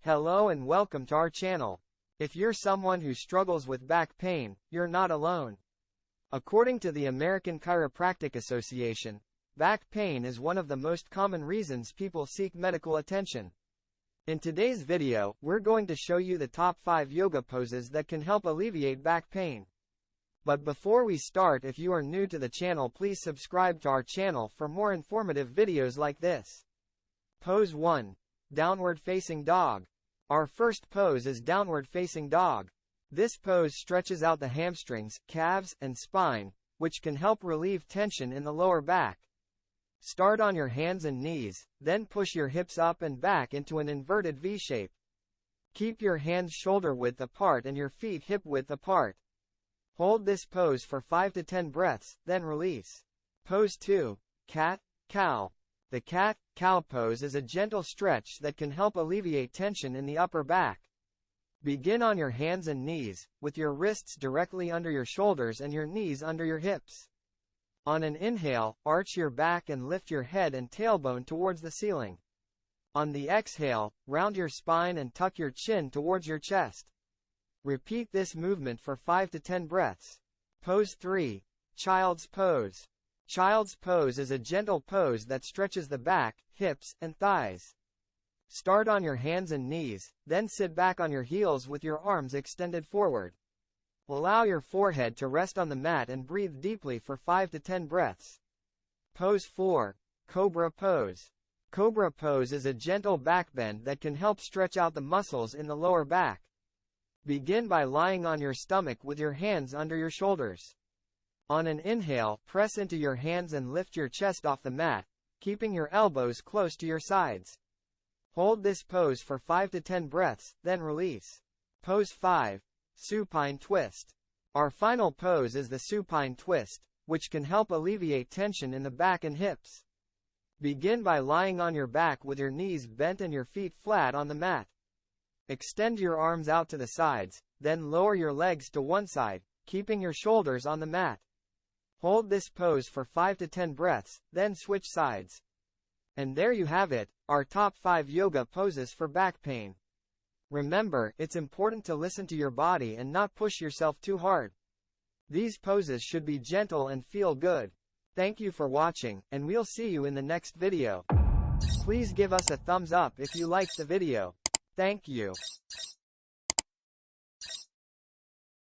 Hello and welcome to our channel. If you're someone who struggles with back pain, you're not alone. According to the American Chiropractic Association, back pain is one of the most common reasons people seek medical attention. In today's video, we're going to show you the top 5 yoga poses that can help alleviate back pain. But before we start, if you are new to the channel, please subscribe to our channel for more informative videos like this. Pose 1. Downward Facing Dog. Our first pose is Downward Facing Dog. This pose stretches out the hamstrings, calves, and spine, which can help relieve tension in the lower back. Start on your hands and knees, then push your hips up and back into an inverted V shape. Keep your hands shoulder width apart and your feet hip width apart. Hold this pose for 5 to 10 breaths, then release. Pose 2. Cat, Cow. The cat-cow pose is a gentle stretch that can help alleviate tension in the upper back. Begin on your hands and knees, with your wrists directly under your shoulders and your knees under your hips. On an inhale, arch your back and lift your head and tailbone towards the ceiling. On the exhale, round your spine and tuck your chin towards your chest. Repeat this movement for 5 to 10 breaths. Pose 3. Child's Pose. Child's pose is a gentle pose that stretches the back, hips, and thighs. Start on your hands and knees, then sit back on your heels with your arms extended forward. Allow your forehead to rest on the mat and breathe deeply for 5 to 10 breaths. Pose 4. Cobra Pose. Cobra Pose is a gentle back bend that can help stretch out the muscles in the lower back. Begin by lying on your stomach with your hands under your shoulders. On an inhale, press into your hands and lift your chest off the mat, keeping your elbows close to your sides. Hold this pose for 5 to 10 breaths, then release. Pose 5. Supine Twist. Our final pose is the Supine Twist, which can help alleviate tension in the back and hips. Begin by lying on your back with your knees bent and your feet flat on the mat. Extend your arms out to the sides, then lower your legs to one side, keeping your shoulders on the mat. Hold this pose for 5 to 10 breaths, then switch sides. And there you have it, our top 5 yoga poses for back pain. Remember, it's important to listen to your body and not push yourself too hard. These poses should be gentle and feel good. Thank you for watching, and we'll see you in the next video. Please give us a thumbs up if you liked the video. Thank you.